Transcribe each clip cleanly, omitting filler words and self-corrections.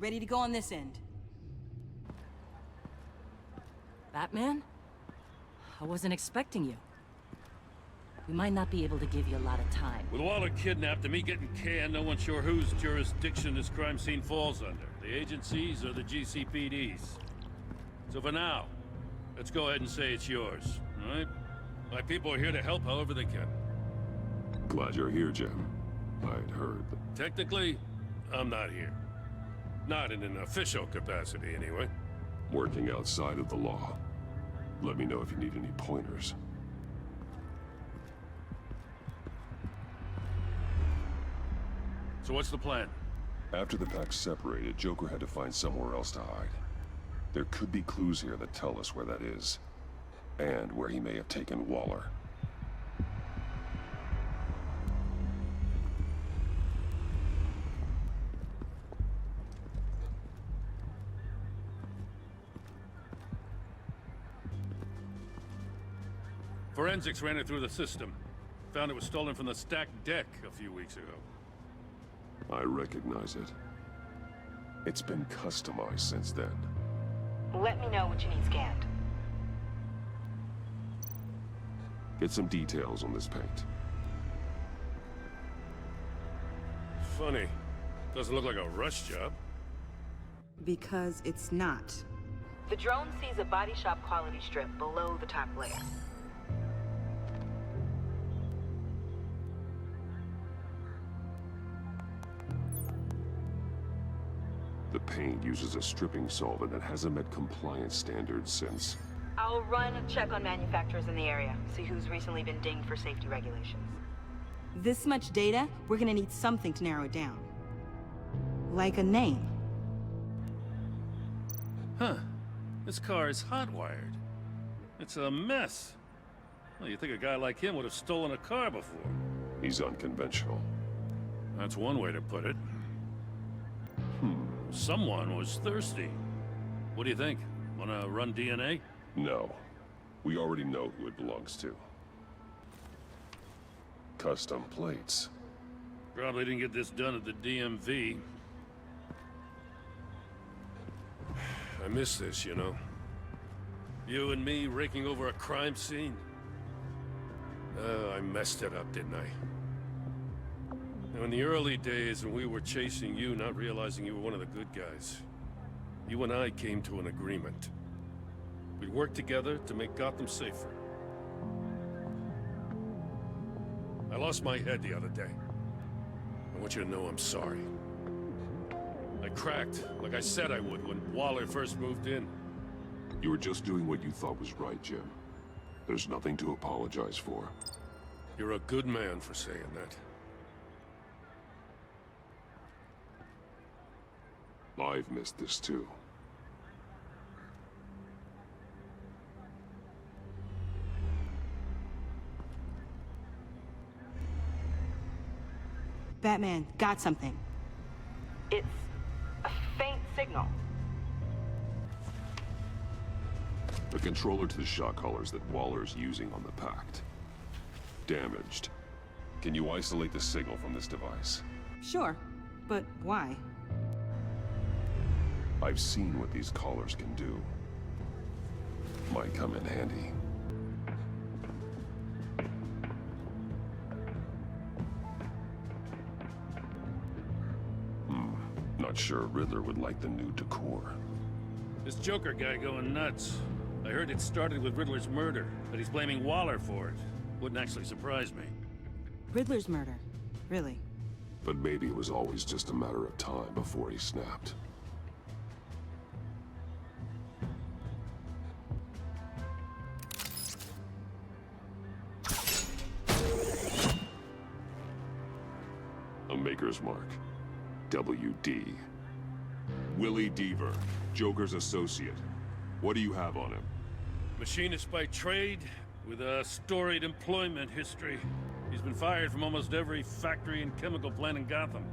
Ready to go on this end. Batman? I wasn't expecting you. We might not be able to give you a lot of time. With Waller kidnapped and me getting canned, no one's sure whose jurisdiction this crime scene falls under. The agencies or the GCPD's. So for now, let's go ahead and say it's yours, all right? My people are here to help however they can. Glad you're here, Jim. I'd heard that... Technically, I'm not here. Not in an official capacity, anyway. Working outside of the law. Let me know if you need any pointers. So what's the plan? After the pack separated, Joker had to find somewhere else to hide. There could be clues here that tell us where that is. And where he may have taken Waller. Forensics ran it through the system. Found it was stolen from the stacked deck a few weeks ago. I recognize it. It's been customized since then. Let me know what you need scanned. Get some details on this paint. Funny. Doesn't look like a rush job. Because it's not. The drone sees a body shop quality strip below the top layer. The paint uses a stripping solvent that hasn't met compliance standards since... I'll run a check on manufacturers in the area, see who's recently been dinged for safety regulations. This much data, we're gonna need something to narrow it down. Like a name. Huh. This car is hot-wired. It's a mess. Well, you'd think a guy like him would have stolen a car before. He's unconventional. That's one way to put it. Someone was thirsty. What do you think? Wanna run DNA? No. We already know who it belongs to. Custom plates. Probably didn't get this done at the DMV. I miss this, you know. You and me raking over a crime scene. I messed it up, didn't I? Now, in the early days when we were chasing you, not realizing you were one of the good guys, you and I came to an agreement. We'd work together to make Gotham safer. I lost my head the other day. I want you to know I'm sorry. I cracked, like I said I would when Waller first moved in. You were just doing what you thought was right, Jim. There's nothing to apologize for. You're a good man for saying that. I've missed this too. Batman, got something. It's a faint signal. The controller to the shot collars that Waller's using on the Pact. Damaged. Can you isolate the signal from this device? Sure, but why? I've seen what these collars can do. Might come in handy. Not sure Riddler would like the new decor. This Joker guy going nuts. I heard it started with Riddler's murder, but he's blaming Waller for it. Wouldn't actually surprise me. Riddler's murder. Really? But maybe it was always just a matter of time before he snapped. A maker's mark. WD. Willie Deaver, Joker's associate. What do you have on him? Machinist by trade, with a storied employment history. He's been fired from almost every factory and chemical plant in Gotham.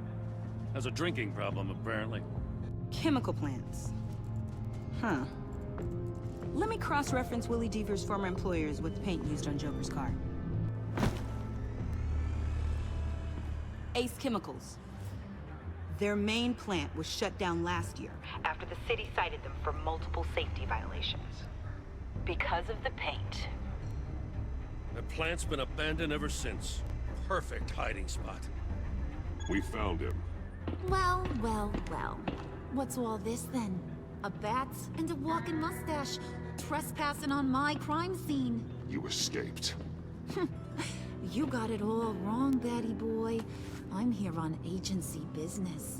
Has a drinking problem, apparently. Chemical plants. Huh. Let me cross-reference Willie Deaver's former employers with the paint used on Joker's car. Ace Chemicals. Their main plant was shut down last year. After the city cited them for multiple safety violations. Because of the paint. The plant's been abandoned ever since. Perfect hiding spot. We found him. Well, well, well. What's all this then? A bat and a walking mustache, trespassing on my crime scene. You escaped. You got it all wrong, Batty boy. I'm here on agency business.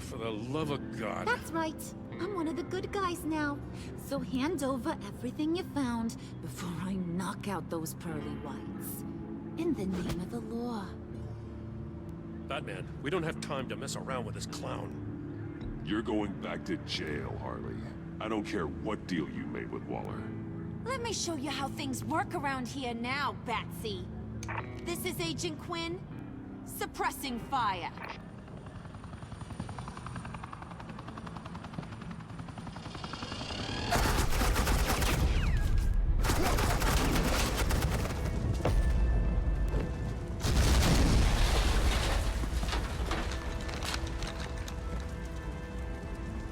For the love of God. That's right. I'm one of the good guys now. So hand over everything you found before I knock out those pearly whites. In the name of the law. Batman, we don't have time to mess around with this clown. You're going back to jail, Harley. I don't care what deal you made with Waller. Let me show you how things work around here now, Batsy. This is Agent Quinn. Suppressing fire.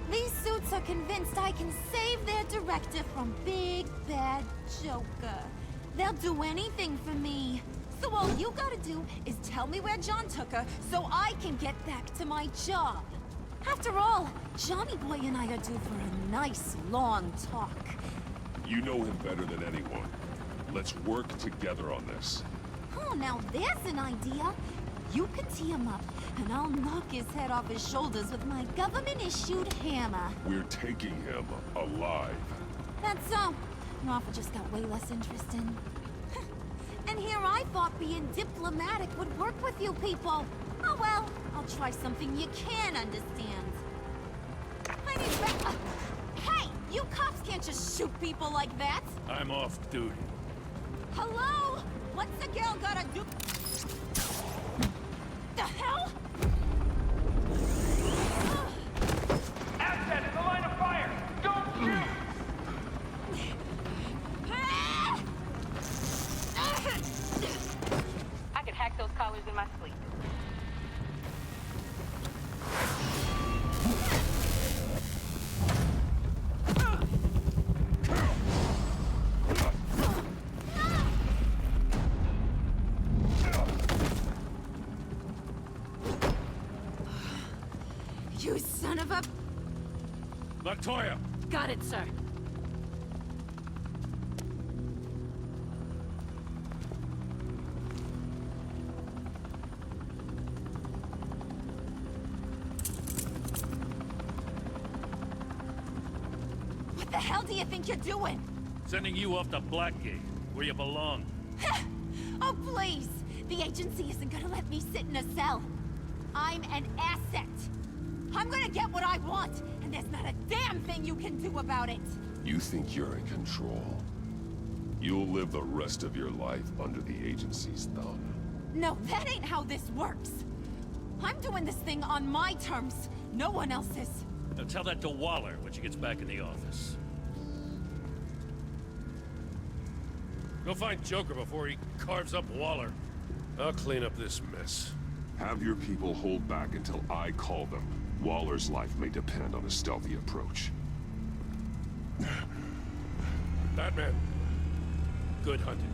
These suits are convinced I can save their director from Big Bad Joker. They'll do anything for me. So all you gotta do is tell me where John took her so I can get back to my job. After all, Johnny Boy and I are due for a nice long talk. You know him better than anyone. Let's work together on this. Oh, now there's an idea. You can tee him up, and I'll knock his head off his shoulders with my government-issued hammer. We're taking him alive. That's so. Your offer just got way less interesting. And here I thought being diplomatic would work with you people. Oh well, I'll try something you can understand. I need hey, you cops can't just shoot people like that. I'm off duty. Hello? What's a girl gotta do? The hell? Asset in the line of fire! Don't shoot! I could hack those collars in my sleep. You son of a... Latoya! Got it, sir. What the hell do you think you're doing? Sending you off to Blackgate, where you belong. Oh, please! The agency isn't gonna let me sit in a cell. I'm an asset. I'm gonna get what I want, and there's not a damn thing you can do about it. You think you're in control? You'll live the rest of your life under the agency's thumb. No, that ain't how this works. I'm doing this thing on my terms, no one else's. Now tell that to Waller when she gets back in the office. Go find Joker before he carves up Waller. I'll clean up this mess. Have your people hold back until I call them. Waller's life may depend on a stealthy approach. Batman, good hunting.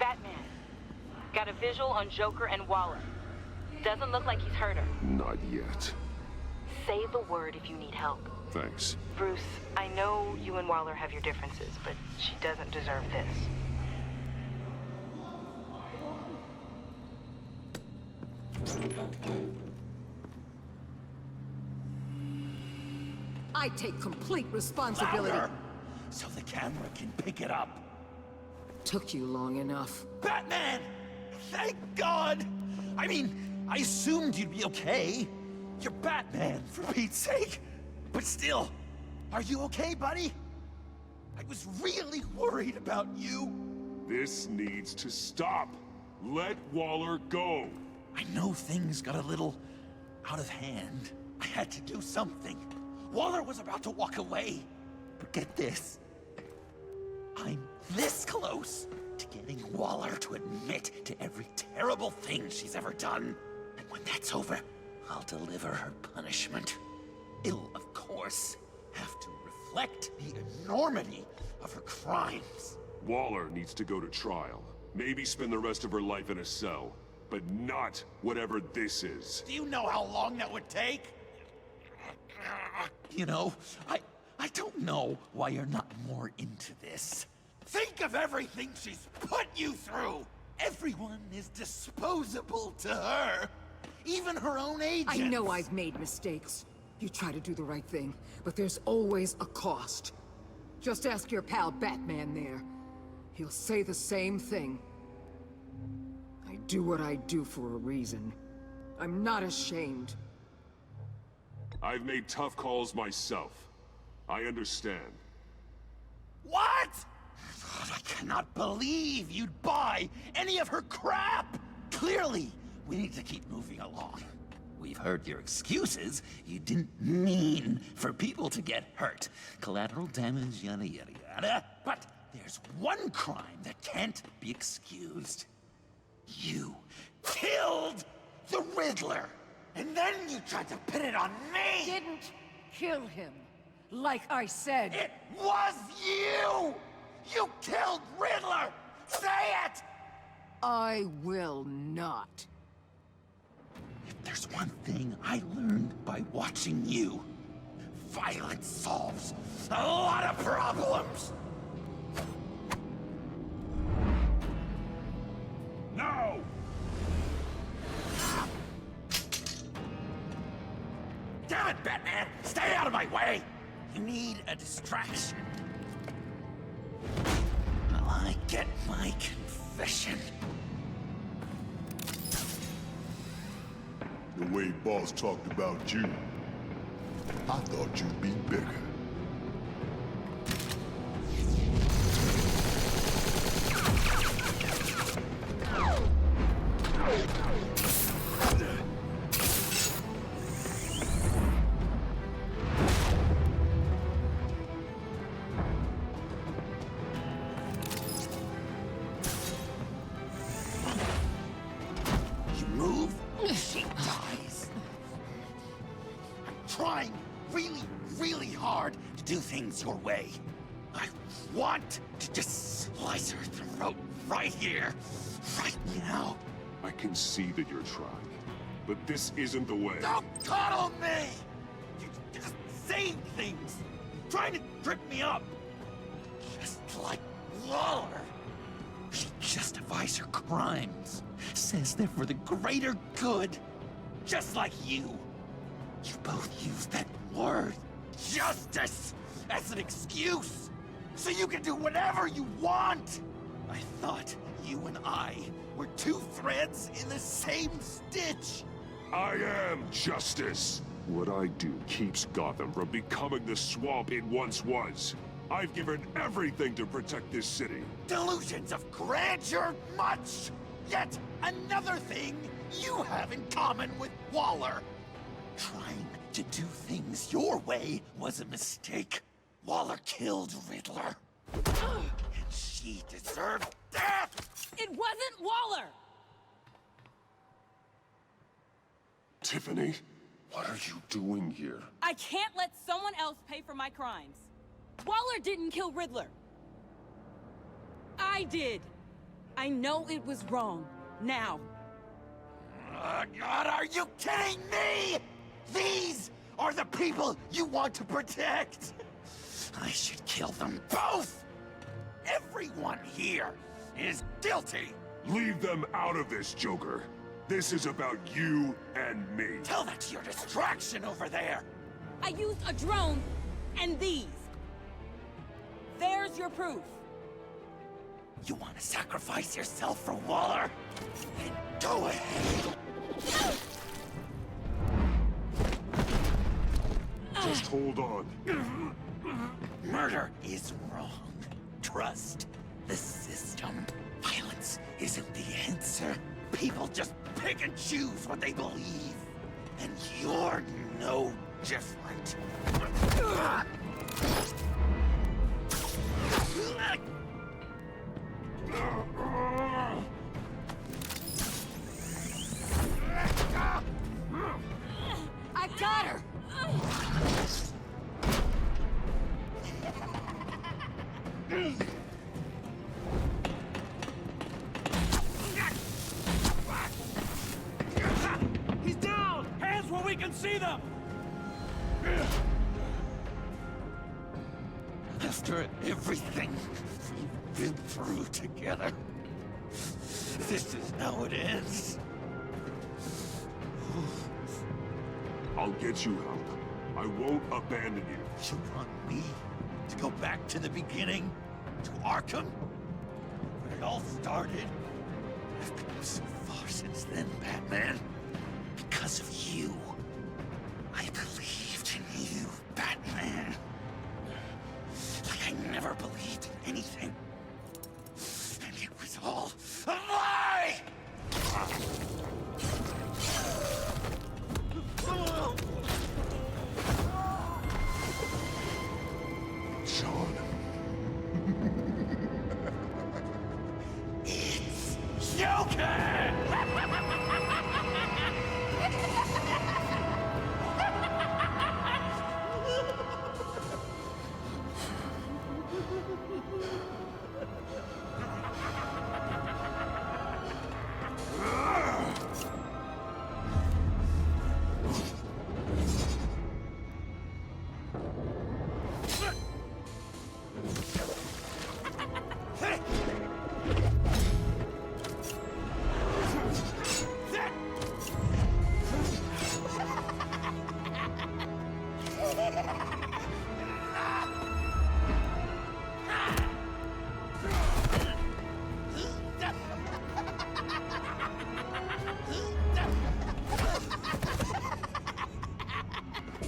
Batman. Got a visual on Joker and Waller. Doesn't look like he's hurt her. Not yet. Say the word if you need help. Thanks. Bruce, I know you and Waller have your differences, but she doesn't deserve this. I take complete responsibility. Louder, so the camera can pick it up. Took you long enough. Batman! Thank God! I mean, I assumed you'd be okay. You're Batman, for Pete's sake. But still, are you okay, buddy? I was really worried about you. This needs to stop. Let Waller go. I know things got a little out of hand. I had to do something. Waller was about to walk away. But get this. I'm this close to getting Waller to admit to every terrible thing she's ever done. And when that's over, I'll deliver her punishment. It'll, of course, have to reflect the enormity of her crimes. Waller needs to go to trial. Maybe spend the rest of her life in a cell. But not whatever this is. Do you know how long that would take? You know, I don't know why you're not more into this. Think of everything she's put you through! Everyone is disposable to her. Even her own agents. I know I've made mistakes. You try to do the right thing, but there's always a cost. Just ask your pal Batman there. He'll say the same thing. I do what I do for a reason. I'm not ashamed. I've made tough calls myself. I understand. What? God, I cannot believe you'd buy any of her crap! Clearly, we need to keep moving along. We've heard your excuses. You didn't mean for people to get hurt. Collateral damage, yada yada yada. But there's one crime that can't be excused. You killed the Riddler! And then you tried to pin it on me! Didn't kill him. Like I said. It was you! You killed Riddler! Say it! I will not. If there's one thing I learned by watching you, violence solves a lot of problems! No! Damn it, Batman! Stay out of my way! You need a distraction. While I get my confession. The way Boss talked about you, I thought you'd be bigger. You move, she dies. I'm trying really, really hard to do things your way. I want to just slice her throat right here, right now. I can see that you're trying. But this isn't the way. Don't coddle me! You just saying things, trying to trip me up. Just like Waller. She justifies her crimes, says they're for the greater good. Just like you. You both use that word, justice, as an excuse, so you can do whatever you want. I thought you and I were two threads in the same stitch. I am justice. What I do keeps Gotham from becoming the swamp it once was. I've given everything to protect this city. Delusions of grandeur much! Yet another thing you have in common with Waller. Trying to do things your way was a mistake. Waller killed Riddler. And she deserved death! It wasn't Waller! Tiffany, what are you doing here? I can't let someone else pay for my crimes. Waller didn't kill Riddler. I did. I know it was wrong. Now. God, are you kidding me? These are the people you want to protect. I should kill them both. Everyone here is guilty. Leave them out of this, Joker. This is about you and me. Tell that to your distraction over there. I used a drone and these. There's your proof. You want to sacrifice yourself for Waller? Then go ahead. Just hold on. Murder is wrong. Trust the system. Violence isn't the answer. People just pick and choose what they believe. And you're no different. I got her! He's down! Hands where we can see them! After everything we've been through together, this is how it ends. I'll get you help. I won't abandon you. You want me to go back to the beginning? To Arkham? Where it all started? I've come so far since then, Batman. Because of you. I believed in you, Batman. Like I never believed in anything. And it was all a lie! Sean. It's Joker!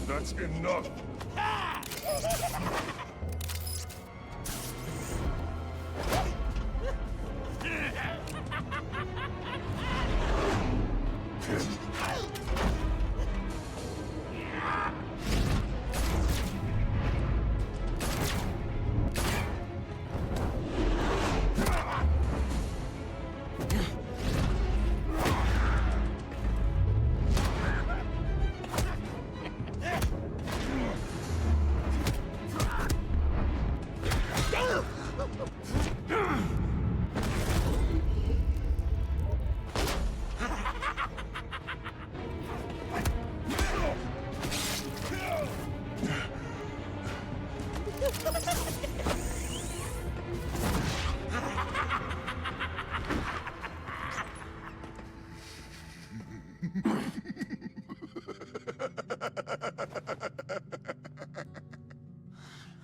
That's enough.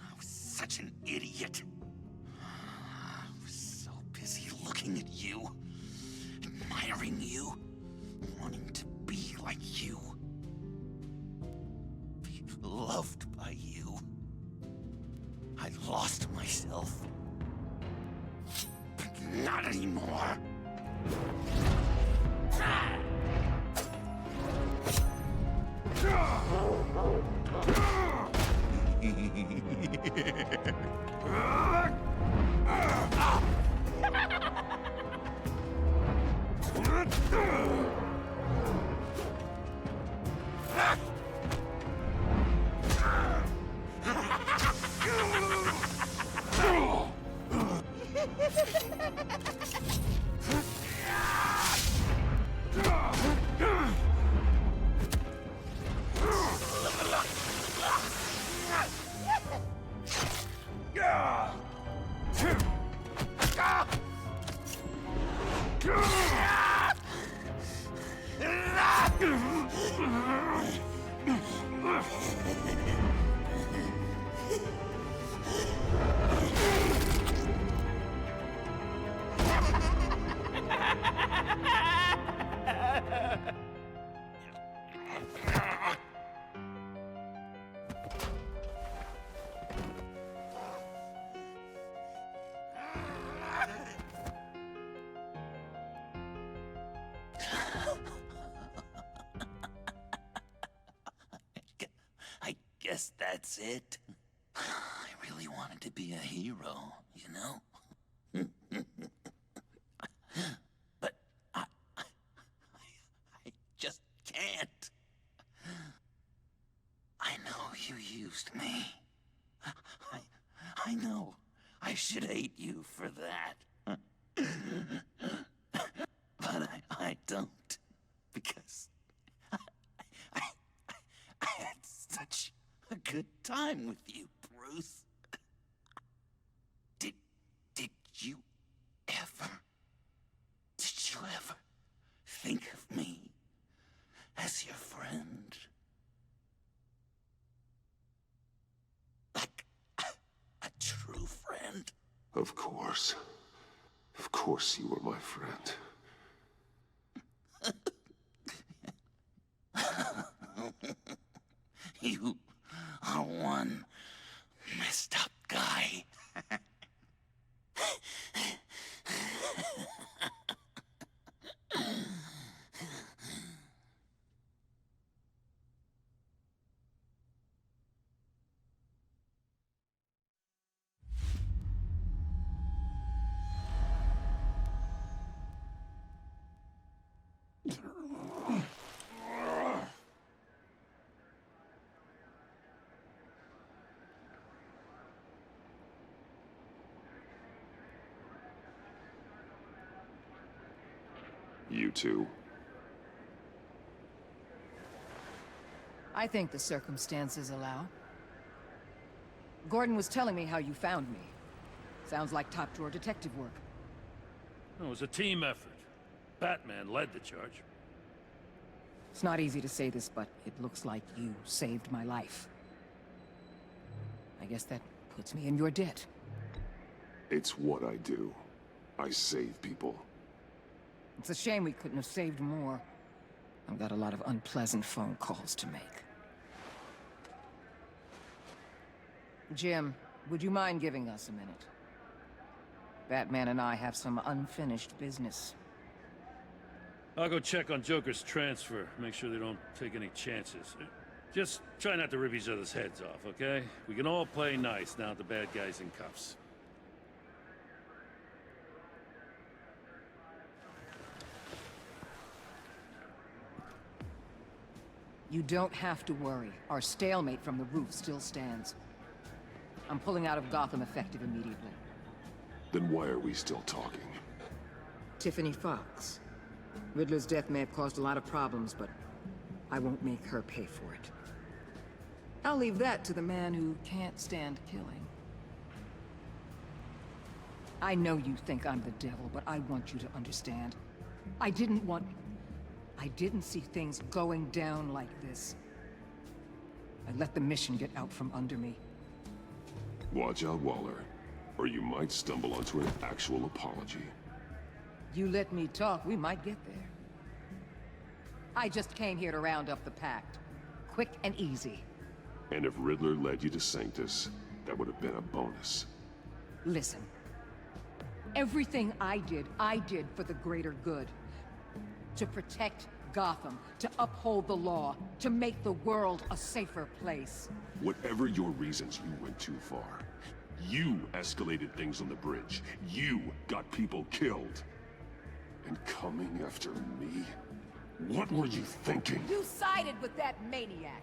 I was such an idiot. I was so busy looking at you, admiring you, wanting to be like you, be loved by you. I lost myself. But not anymore. I guess that's it. I really wanted to be a hero, you know? But I just can't. I know you used me. I know I should hate you for that. But I don't, because I had such a good time with you, Bruce. Did you ever think of me as your friend? Like a true friend? Of course. Of course you were my friend. You are one messed up guy. You two. I think the circumstances allow. Gordon was telling me how you found me. Sounds like top-drawer detective work. It was a team effort. Batman led the charge. It's not easy to say this, but it looks like you saved my life. I guess that puts me in your debt. It's what I do. I save people. It's a shame we couldn't have saved more. I've got a lot of unpleasant phone calls to make. Jim, would you mind giving us a minute? Batman and I have some unfinished business. I'll go check on Joker's transfer, make sure they don't take any chances. Just try not to rip each other's heads off, okay? We can all play nice now that the bad guy's in cuffs. You don't have to worry. Our stalemate from the roof still stands. I'm pulling out of Gotham effective immediately. Then why are we still talking? Tiffany Fox. Riddler's death may have caused a lot of problems, but I won't make her pay for it. I'll leave that to the man who can't stand killing. I know you think I'm the devil, but I want you to understand. I didn't see things going down like this. I let the mission get out from under me. Watch out, Waller, or you might stumble onto an actual apology. You let me talk, we might get there. I just came here to round up the Pact. Quick and easy. And if Riddler led you to Sanctus, that would have been a bonus. Listen. Everything I did for the greater good. To protect Gotham, to uphold the law, to make the world a safer place. Whatever your reasons, you went too far. You escalated things on the bridge. You got people killed. And coming after me? What were you thinking? You sided with that maniac.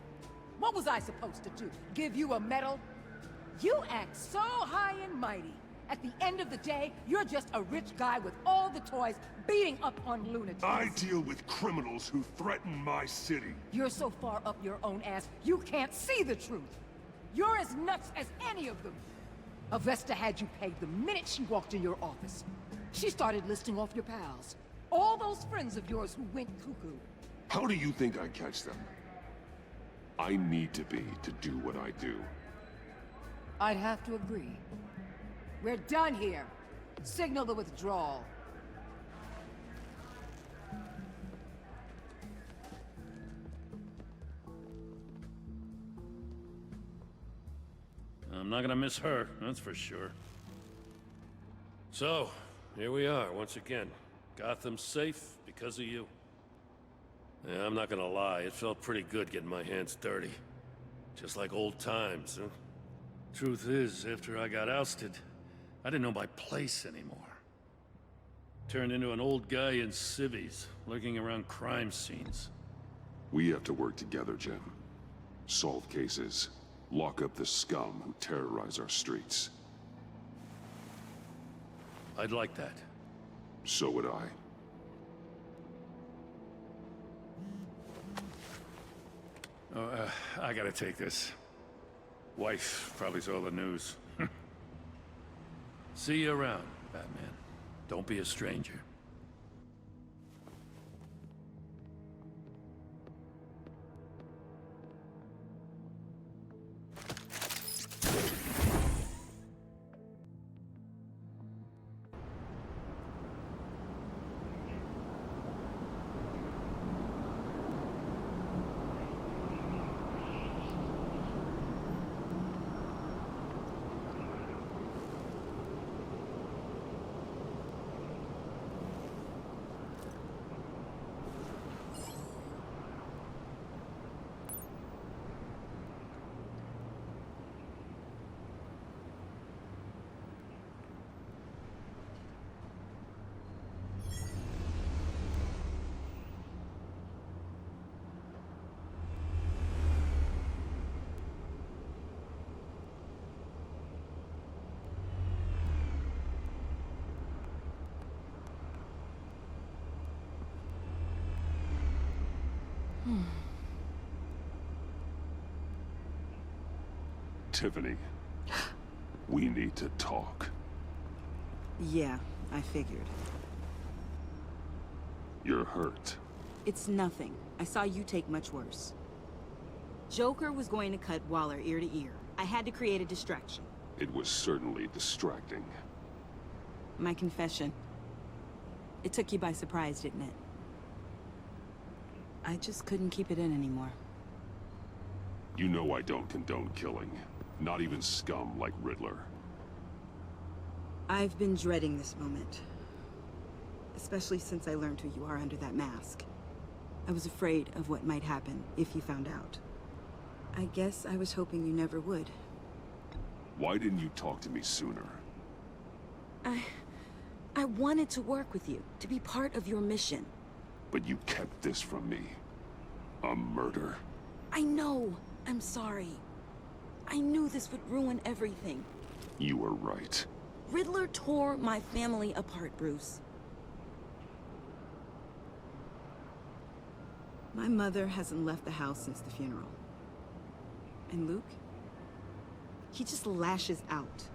What was I supposed to do? Give you a medal? You act so high and mighty. At the end of the day, you're just a rich guy with all the toys beating up on lunatics. I deal with criminals who threaten my city. You're so far up your own ass, you can't see the truth. You're as nuts as any of them. Avesta had you pegged the minute she walked in your office. She started listing off your pals. All those friends of yours who went cuckoo. How do you think I catch them? I need to be to do what I do. I'd have to agree. We're done here. Signal the withdrawal. I'm not gonna miss her, that's for sure. So, here we are once again. Gotham's safe because of you. Yeah, I'm not gonna lie, it felt pretty good getting my hands dirty. Just like old times, huh? Truth is, after I got ousted, I didn't know my place anymore. Turned into an old guy in civvies, lurking around crime scenes. We have to work together, Jim. Solve cases. Lock up the scum who terrorize our streets. I'd like that. So would I. I gotta take this. Wife probably saw the news. See you around, Batman. Don't be a stranger. Tiffany, we need to talk. Yeah, I figured. You're hurt. It's nothing. I saw you take much worse. Joker was going to cut Waller ear to ear. I had to create a distraction. It was certainly distracting. My confession. It took you by surprise, didn't it? I just couldn't keep it in anymore. You know I don't condone killing. Not even scum like Riddler. I've been dreading this moment. Especially since I learned who you are under that mask. I was afraid of what might happen if you found out. I guess I was hoping you never would. Why didn't you talk to me sooner? I wanted to work with you, to be part of your mission. But you kept this from me. A murder? I know. I'm sorry. I knew this would ruin everything. You were right. Riddler tore my family apart, Bruce. My mother hasn't left the house since the funeral. And Luke? He just lashes out.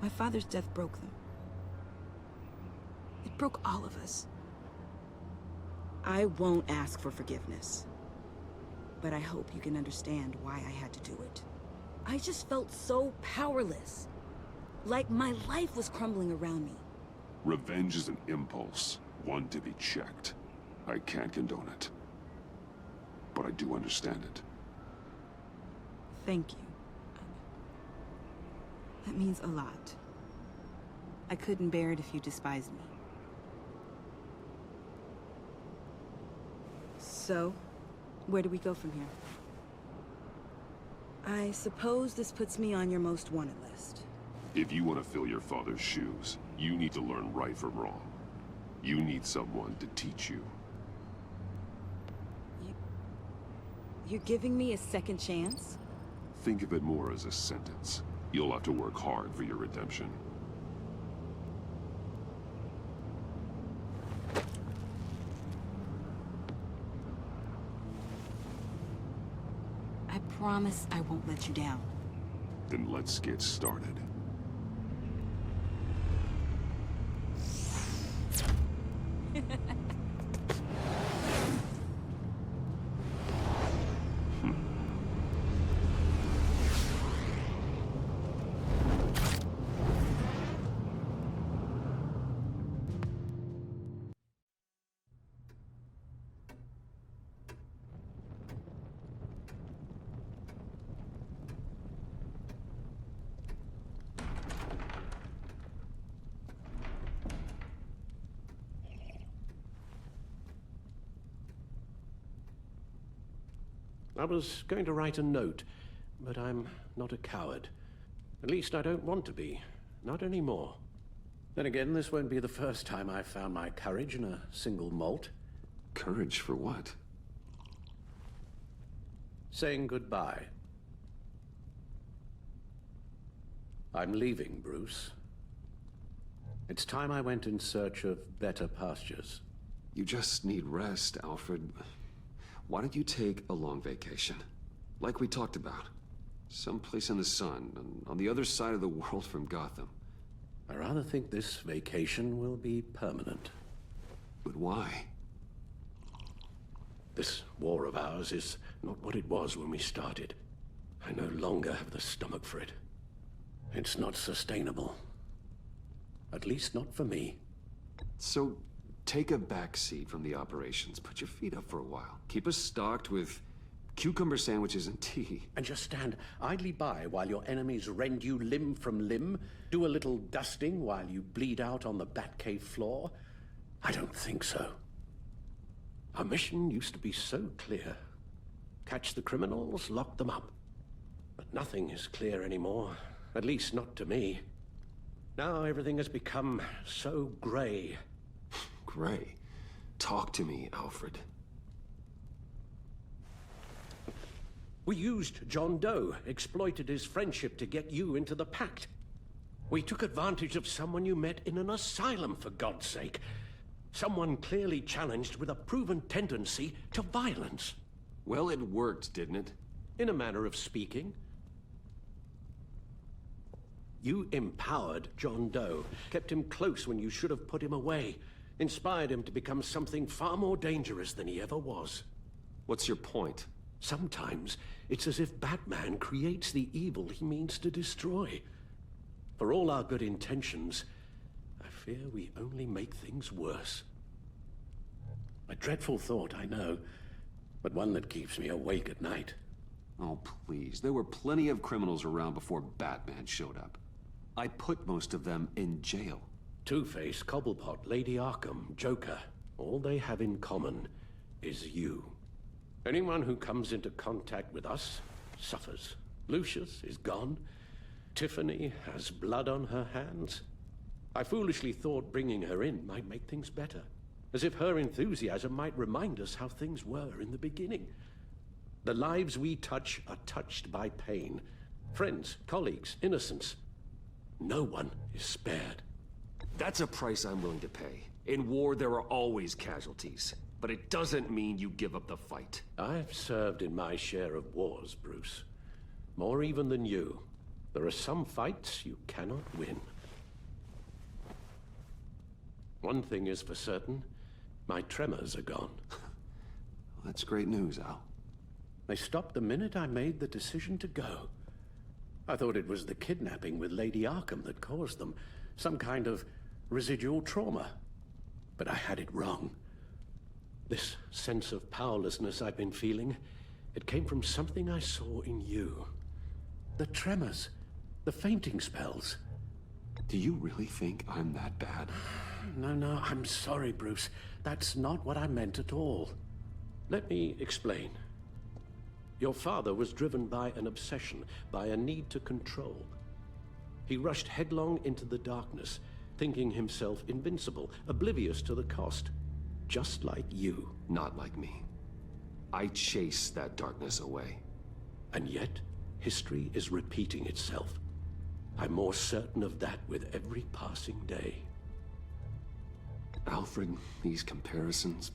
My father's death broke them. It broke all of us. I won't ask for forgiveness. But I hope you can understand why I had to do it. I just felt so powerless. Like my life was crumbling around me. Revenge is an impulse, one to be checked. I can't condone it. But I do understand it. Thank you. That means a lot. I couldn't bear it if you despised me. So, where do we go from here? I suppose this puts me on your most wanted list. If you want to fill your father's shoes, you need to learn right from wrong. You need someone to teach you. You're giving me a second chance? Think of it more as a sentence. You'll have to work hard for your redemption. I promise I won't let you down. Then let's get started. I was going to write a note, but I'm not a coward. At least I don't want to be. Not anymore. Then again, this won't be the first time I've found my courage in a single malt. Courage for what? Saying goodbye. I'm leaving, Bruce. It's time I went in search of better pastures. You just need rest, Alfred. Why don't you take a long vacation? Like we talked about. Someplace in the sun, on the other side of the world from Gotham. I rather think this vacation will be permanent. But why? This war of ours is not what it was when we started. I no longer have the stomach for it. It's not sustainable. At least not for me. So, take a back seat from the operations. Put your feet up for a while. Keep us stocked with cucumber sandwiches and tea. And just stand idly by while your enemies rend you limb from limb? Do a little dusting while you bleed out on the Batcave floor? I don't think so. Our mission used to be so clear. Catch the criminals, lock them up. But nothing is clear anymore. At least not to me. Now everything has become so gray. Gray? Talk to me, Alfred. We used John Doe, exploited his friendship to get you into the pact. We took advantage of someone you met in an asylum, for God's sake. Someone clearly challenged with a proven tendency to violence. Well, it worked, didn't it? In a manner of speaking. You empowered John Doe, kept him close when you should have put him away, inspired him to become something far more dangerous than he ever was. What's your point? Sometimes it's as if Batman creates the evil he means to destroy. For all our good intentions, I fear we only make things worse. A dreadful thought, I know, but one that keeps me awake at night. Oh, please. There were plenty of criminals around before Batman showed up. I put most of them in jail. Two-Face, Cobblepot, Lady Arkham, Joker, all they have in common is you. Anyone who comes into contact with us suffers. Lucius is gone. Tiffany has blood on her hands. I foolishly thought bringing her in might make things better, as if her enthusiasm might remind us how things were in the beginning. The lives we touch are touched by pain. Friends, colleagues, innocents. No one is spared. That's a price I'm willing to pay. In war, there are always casualties. But it doesn't mean you give up the fight. I've served in my share of wars, Bruce. More even than you. There are some fights you cannot win. One thing is for certain, my tremors are gone. Well, that's great news, Al. They stopped the minute I made the decision to go. I thought it was the kidnapping with Lady Arkham that caused them. Some kind of residual trauma. But I had it wrong. This sense of powerlessness I've been feeling, it came from something I saw in you. The tremors, the fainting spells. Do you really think I'm that bad? No, I'm sorry, Bruce. That's not what I meant at all. Let me explain. Your father was driven by an obsession, by a need to control. He rushed headlong into the darkness, thinking himself invincible, oblivious to the cost. Just like you. Not like me. I chase that darkness away. And yet, history is repeating itself. I'm more certain of that with every passing day. Alfred, these comparisons...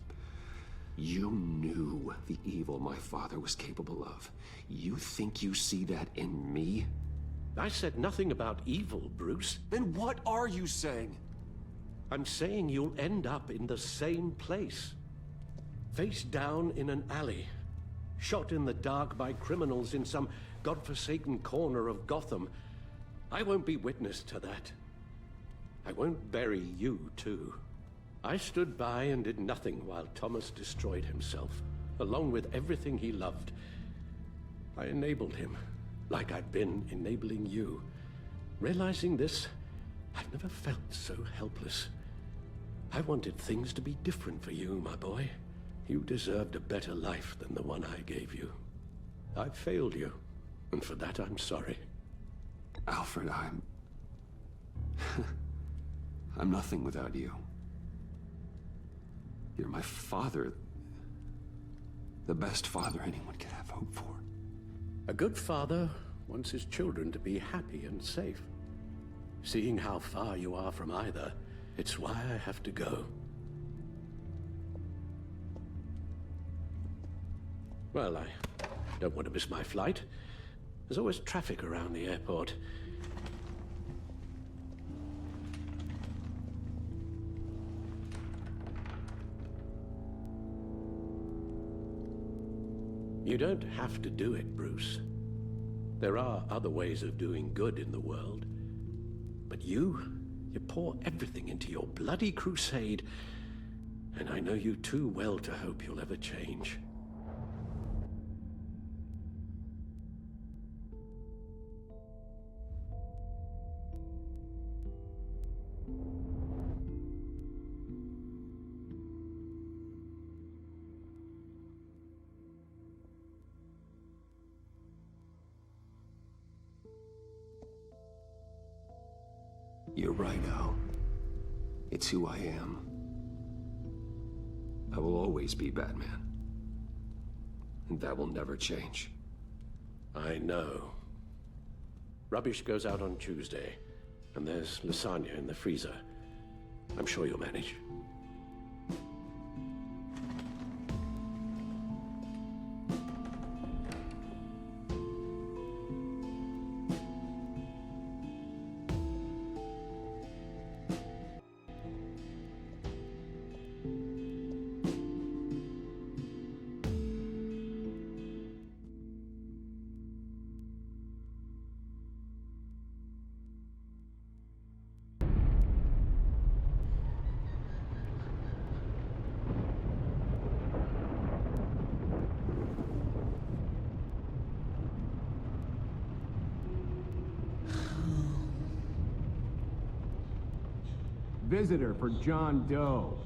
You knew the evil my father was capable of. You think you see that in me? I said nothing about evil, Bruce. Then what are you saying? I'm saying you'll end up in the same place. Face down in an alley. Shot in the dark by criminals in some godforsaken corner of Gotham. I won't be witness to that. I won't bury you, too. I stood by and did nothing while Thomas destroyed himself, along with everything he loved. I enabled him, like I'd been enabling you. Realizing this, I've never felt so helpless. I wanted things to be different for you, my boy. You deserved a better life than the one I gave you. I've failed you, and for that I'm sorry. Alfred, I'm nothing without you. You're my father. The best father anyone could have hope for. A good father wants his children to be happy and safe. Seeing how far you are from either, it's why I have to go. Well, I don't want to miss my flight. There's always traffic around the airport. You don't have to do it, Bruce. There are other ways of doing good in the world. But you pour everything into your bloody crusade, and I know you too well to hope you'll ever change. You're right, Al. It's who I am. I will always be Batman. And that will never change. I know. Rubbish goes out on Tuesday, and there's lasagna in the freezer. I'm sure you'll manage. Visitor for John Doe.